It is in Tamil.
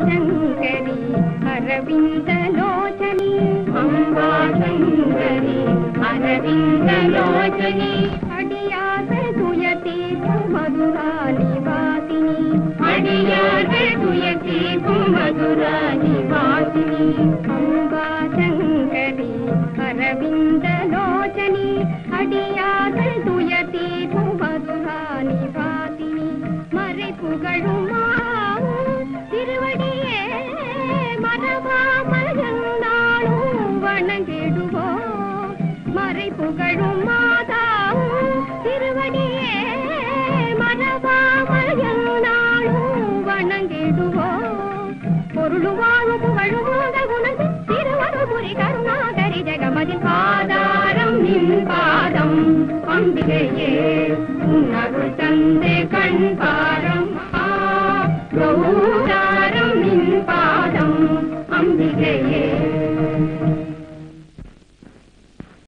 शङ्करी अरविन्दलोचनी अम्बा शङ्करी अरविन्दलोचनी अडियार तुयती मधुरा निवासिनी अडियार तुयती मधुरा निवासिनी अम्बा शङ्करी अरविन्दलोचनी अडियार तुयती मधुरा निवासिनी मरे पुगळुमा திருவடியே மரபாமலந்தாளும் வணங்கிடுவோம் மறை புகழும் மாதாவும் திருவடியே மரபாமலந்தாளும் வணங்கிடுவோம் பொருளும் வாழும் புகழும் உனது திருவருபுரி கருணாகரி ஜெகமதில் பாதாரம் நின் பாதம் அம்பிகையே உன்னருள் தந்து கண் பாரம் गौरारं निन् पादम् अम्बिकये